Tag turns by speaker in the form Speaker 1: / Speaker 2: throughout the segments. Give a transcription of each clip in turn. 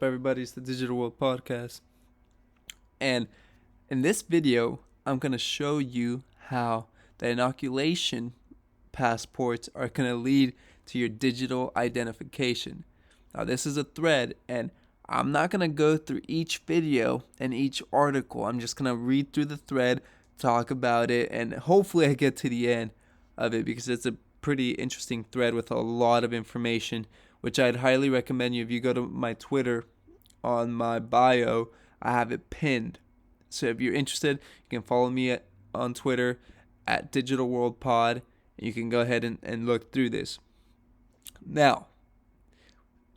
Speaker 1: Everybody? It's the Digital World Podcast. And in this video, I'm going to show you how the inoculation passports are going to lead to your digital identification. Now, this is a thread, and I'm not going to go through each video and each article. I'm just going to read through the thread, talk about it, and hopefully I get to the end of it because it's a pretty interesting thread with a lot of information, which I'd highly recommend you. If you go to my Twitter, on my bio, I have it pinned. So if you're interested, you can follow me on Twitter at Digital World Pod, and you can go ahead and look through this. Now,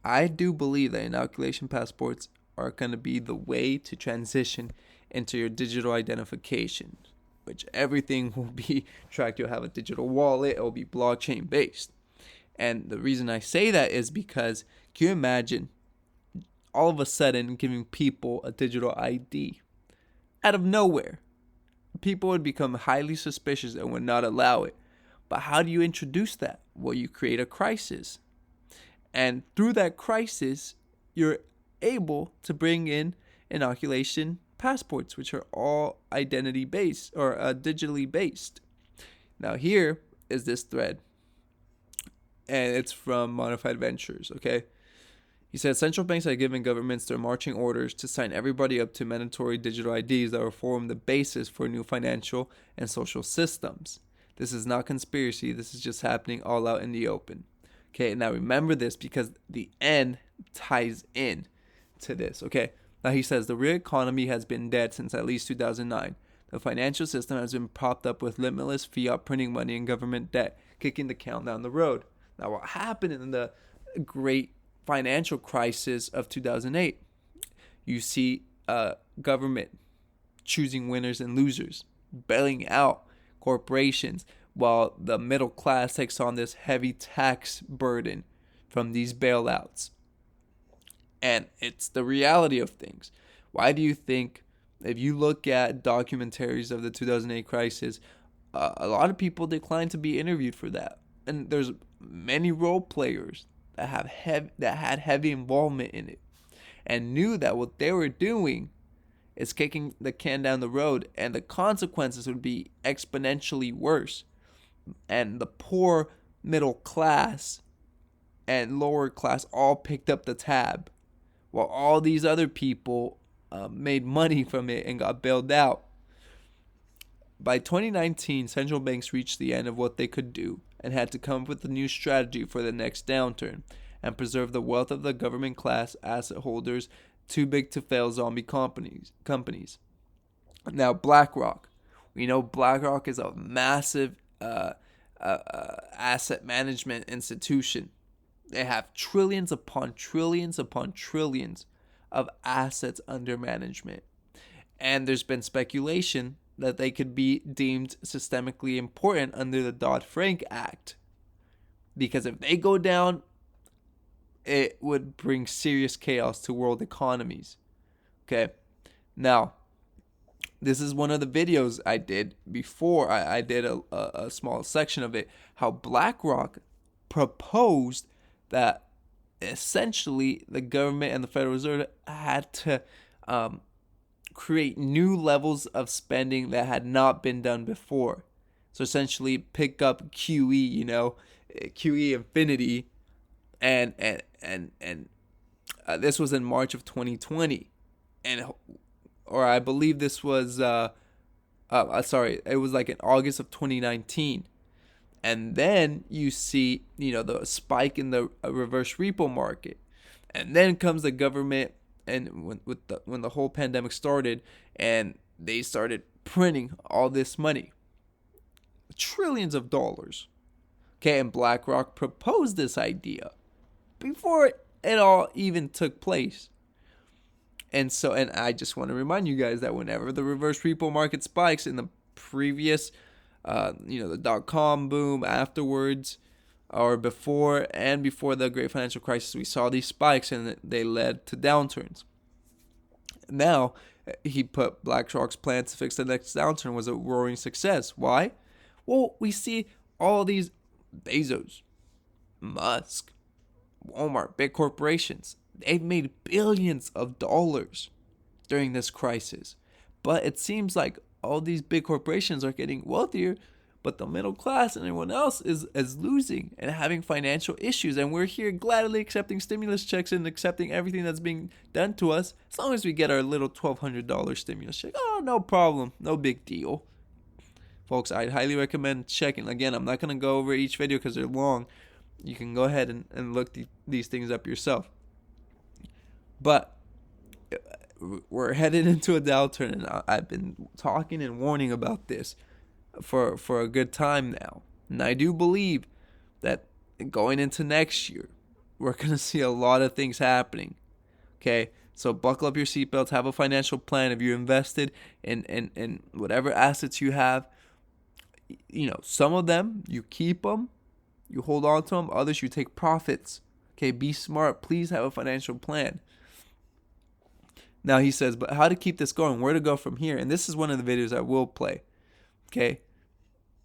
Speaker 1: I do believe that inoculation passports are going to be the way to transition into your digital identification, which everything will be tracked. You'll have a digital wallet. It will be blockchain based. And the reason I say that is because can you imagine all of a sudden giving people a digital ID out of nowhere? People would become highly suspicious and would not allow it. But how do you introduce that? Well, you create a crisis. And through that crisis, you're able to bring in inoculation passports, which are all identity based or digitally based. Now, here is this thread, and it's from Modified Ventures, okay? He said central banks are giving governments their marching orders to sign everybody up to mandatory digital IDs that will form the basis for new financial and social systems. This is not conspiracy. This is just happening all out in the open. Okay, now remember this because the end ties in to this. Okay, now he says the real economy has been dead since at least 2009. The financial system has been propped up with limitless fiat printing money and government debt, kicking the can down the road. Now, what happened in the great financial crisis of 2008? You see government choosing winners and losers, bailing out corporations, while the middle class takes on this heavy tax burden from these bailouts. And it's the reality of things. Why do you think, if you look at documentaries of the 2008 crisis, a lot of people declined to be interviewed for that? And there's many role players that had heavy involvement in it and knew that what they were doing is kicking the can down the road, and the consequences would be exponentially worse. And the poor middle class and lower class all picked up the tab, while all these other people made money from it and got bailed out. By 2019, central banks reached the end of what they could do and had to come up with a new strategy for the next downturn and preserve the wealth of the government class asset holders too big to fail zombie companies. Now, BlackRock. We know BlackRock is a massive asset management institution. They have trillions upon trillions upon trillions of assets under management. And there's been speculation that they could be deemed systemically important under the Dodd-Frank Act. Because if they go down, it would bring serious chaos to world economies. Okay, now, this is one of the videos I did before. I did a small section of it, how BlackRock proposed that essentially the government and the Federal Reserve had to create new levels of spending that had not been done before. So essentially pick up QE, QE infinity, and this was in March of 2020, or I believe this was it was like in August of 2019. And then you see, the spike in the reverse repo market. And then comes the government, and when the whole pandemic started, and they started printing all this money, trillions of dollars. Okay, and BlackRock proposed this idea before it all even took place. And I just want to remind you guys that whenever the reverse repo market spikes in the previous, the dot-com boom afterwards, or before the great financial crisis, we saw these spikes and they led to downturns. Now, he put BlackRock's plan to fix the next downturn was a roaring success. Why? Well, we see all these Bezos, Musk, Walmart, big corporations. They've made billions of dollars during this crisis. But it seems like all these big corporations are getting wealthier, but the middle class and everyone else is losing and having financial issues. And we're here gladly accepting stimulus checks and accepting everything that's being done to us as long as we get our little $1,200 stimulus check. Oh, no problem. No big deal. Folks, I'd highly recommend checking. Again, I'm not going to go over each video because they're long. You can go ahead and look these things up yourself. But we're headed into a downturn, and I've been talking and warning about this for a good time now. And I do believe that going into next year, we're going to see a lot of things happening. Okay? So buckle up your seatbelts, have a financial plan. If you're invested in whatever assets you have, some of them, you keep them, you hold on to them. Others, you take profits. Okay? Be smart. Please have a financial plan. Now he says, but how to keep this going? Where to go from here? And this is one of the videos I will play. Okay?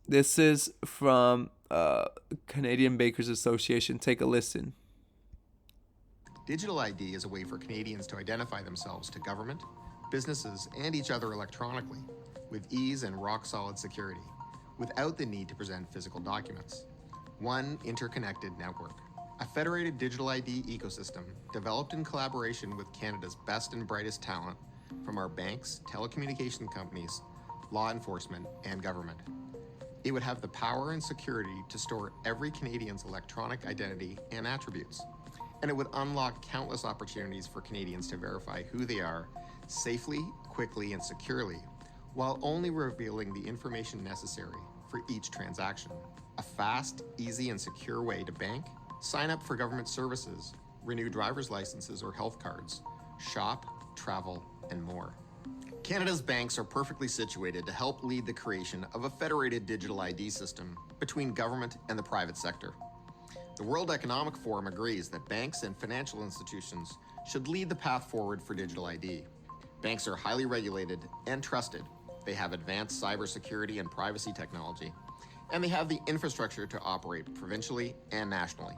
Speaker 1: This is from Canadian Bankers Association. Take a listen.
Speaker 2: Digital ID is a way for Canadians to identify themselves to government, businesses, and each other electronically with ease and rock-solid security, without the need to present physical documents. One interconnected network. A federated digital ID ecosystem developed in collaboration with Canada's best and brightest talent from our banks, telecommunication companies, law enforcement, and government. It would have the power and security to store every Canadian's electronic identity and attributes. And it would unlock countless opportunities for Canadians to verify who they are safely, quickly, and securely, while only revealing the information necessary for each transaction. A fast, easy, and secure way to bank, sign up for government services, renew driver's licenses or health cards, shop, travel, and more. Canada's banks are perfectly situated to help lead the creation of a federated digital ID system between government and the private sector. The World Economic Forum agrees that banks and financial institutions should lead the path forward for digital ID. Banks are highly regulated and trusted. They have advanced cybersecurity and privacy technology, and they have the infrastructure to operate provincially and nationally.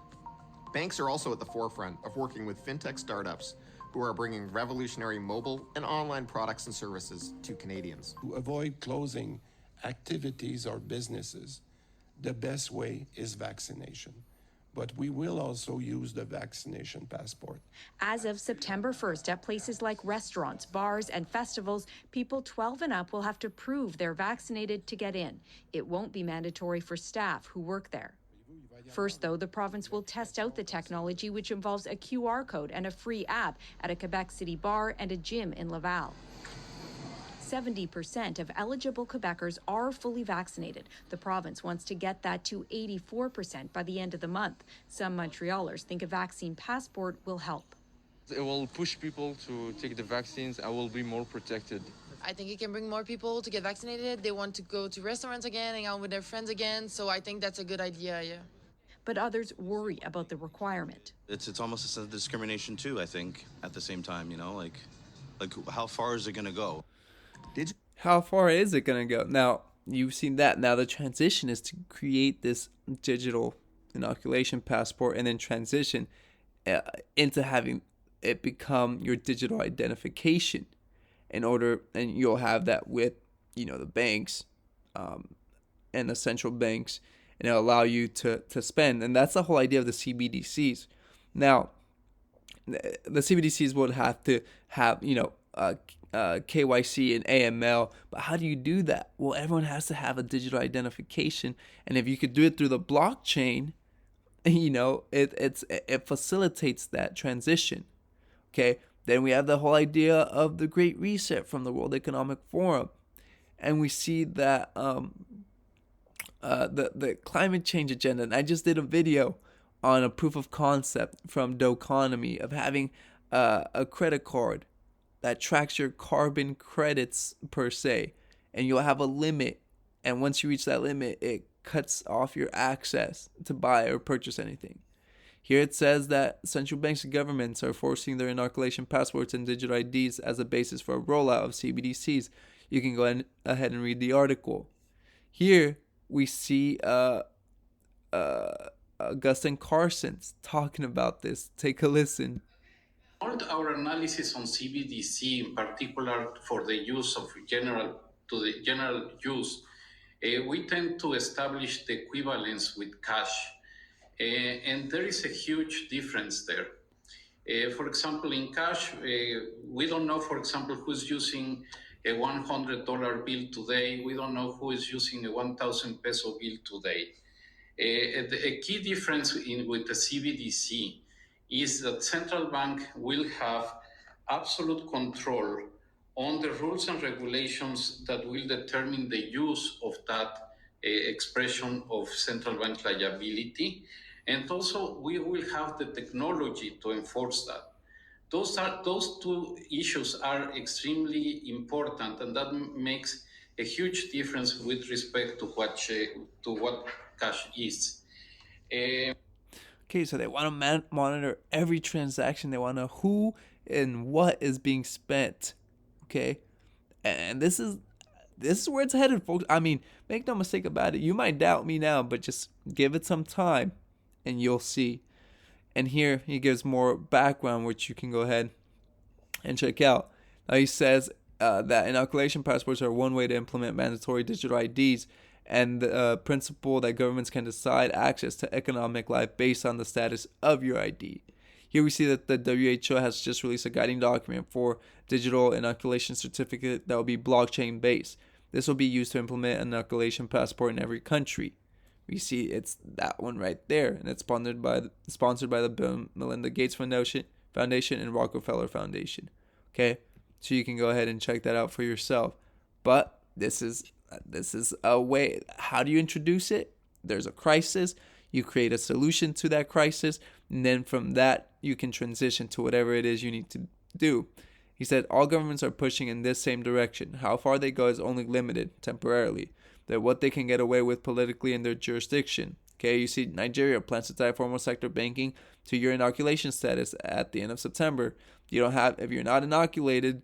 Speaker 2: Banks are also at the forefront of working with fintech startups who are bringing revolutionary mobile and online products and services to Canadians.
Speaker 3: To avoid closing activities or businesses, the best way is vaccination. But we will also use the vaccination passport.
Speaker 4: As of September 1st, at places like restaurants, bars, and festivals, people 12 and up will have to prove they're vaccinated to get in. It won't be mandatory for staff who work there. First, though, the province will test out the technology, which involves a QR code and a free app at a Quebec City bar and a gym in Laval. 70% of eligible Quebecers are fully vaccinated. The province wants to get that to 84% by the end of the month. Some Montrealers think a vaccine passport will help.
Speaker 5: It will push people to take the vaccines and will be more protected.
Speaker 6: I think it can bring more people to get vaccinated. They want to go to restaurants again, hang out with their friends again. So I think that's a good idea, yeah.
Speaker 4: But others worry about the requirement.
Speaker 7: It's almost a sense of discrimination too, I think, at the same time, like how far is it going to go?
Speaker 1: How far is it going to go? Now, you've seen that. Now the transition is to create this digital inoculation passport and then transition into having it become your digital identification and you'll have that with, the banks and the central banks, and it'll allow you to spend. And that's the whole idea of the CBDCs. Now, the CBDCs would have to have, KYC and AML, but how do you do that? Well, everyone has to have a digital identification, and if you could do it through the blockchain, it facilitates that transition. Okay, then we have the whole idea of the Great Reset from the World Economic Forum, and we see that the climate change agenda. And I just did a video on a proof of concept from Doconomy of having a credit card that tracks your carbon credits per se, and you'll have a limit, and once you reach that limit, it cuts off your access to buy or purchase anything. Here it says that central banks and governments are forcing their inoculation passports and digital IDs as a basis for a rollout of CBDCs. You can go ahead and read the article. Here we see Augustine Carson's talking about this. Take a listen.
Speaker 8: All our analysis on CBDC, in particular for the use of the general use, we tend to establish the equivalence with cash, and there is a huge difference there. For example, in cash, we don't know, for example, who's using a $100 bill today. We don't know who is using a 1,000 peso bill today. A key difference with the CBDC is that central bank will have absolute control on the rules and regulations that will determine the use of that expression of central bank liability. And also, we will have the technology to enforce that. Those two issues are extremely important, and that makes a huge difference with respect to what cash is.
Speaker 1: Okay, so they want to monitor every transaction. They want to know who and what is being spent. Okay, and this is where it's headed, folks. I mean, make no mistake about it. You might doubt me now, but just give it some time, and you'll see. And here he gives more background, which you can go ahead and check out. Now he says that inoculation passports are one way to implement mandatory digital IDs, and the principle that governments can decide access to economic life based on the status of your ID. Here we see that the WHO has just released a guiding document for digital inoculation certificate that will be blockchain based. This will be used to implement an inoculation passport in every country. We see it's that one right there, and it's sponsored by the Bill and Melinda Gates Foundation and Rockefeller Foundation. Okay, so you can go ahead and check that out for yourself. But this is a way. How do you introduce it? There's a crisis. You create a solution to that crisis, and then from that you can transition to whatever it is you need to do. He said all governments are pushing in this same direction. How far they go is only limited temporarily. That what they can get away with politically in their jurisdiction. Okay, you see Nigeria plans to tie formal sector banking to your inoculation status at the end of September. If you're not inoculated,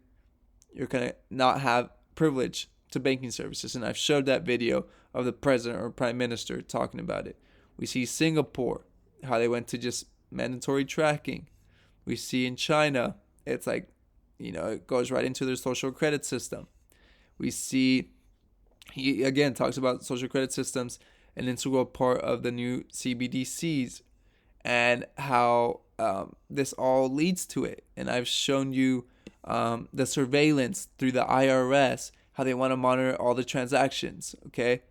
Speaker 1: you're gonna not have privilege to banking services. And I've showed that video of the president or prime minister talking about it. We see Singapore, how they went to just mandatory tracking. We see in China, it's like, it goes right into their social credit system. We see, he again talks about social credit systems, an integral part of the new CBDCs, and how this all leads to it. And I've shown you the surveillance through the IRS, how they want to monitor all the transactions, okay?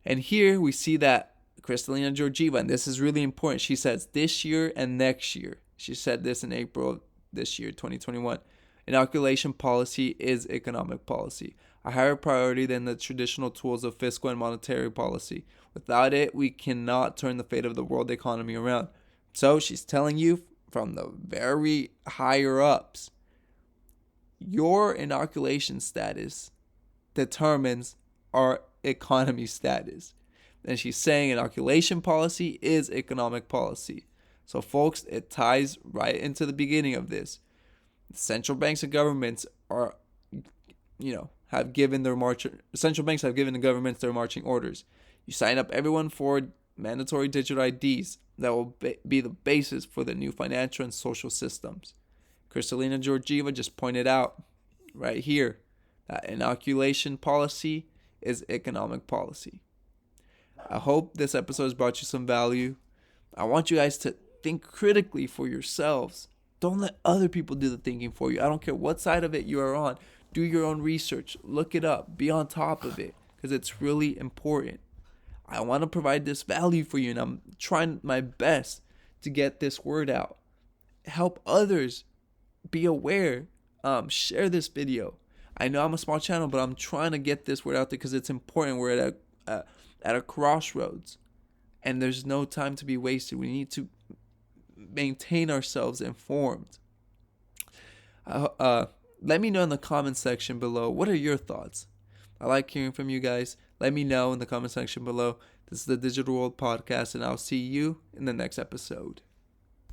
Speaker 1: And here we see that Kristalina Georgieva, and this is really important, she says this year and next year. She said this in April of this year, 2021. Inoculation policy is economic policy, a higher priority than the traditional tools of fiscal and monetary policy. Without it, we cannot turn the fate of the world economy around. So she's telling you from the very higher ups, your inoculation status determines our economy status. And she's saying inoculation policy is economic policy. So folks, it ties right into the beginning of this. Central banks and governments have given the governments their marching orders. You sign up everyone for mandatory digital IDs that will be the basis for the new financial and social systems. Kristalina Georgieva just pointed out right here that inoculation policy is economic policy. I hope this episode has brought you some value. I want you guys to think critically for yourselves. Don't let other people do the thinking for you. I don't care what side of it you are on. Do your own research. Look it up. Be on top of it because it's really important. I want to provide this value for you, and I'm trying my best to get this word out. Help others be aware. Share this video. I know I'm a small channel, but I'm trying to get this word out there because it's important. We're at a crossroads, and there's no time to be wasted. We need to maintain ourselves informed. Let me know in the comment section below, what are your thoughts? I like hearing from you guys. Let me know in the comment section below. This is the Digital World Podcast, and I'll see you in the next episode.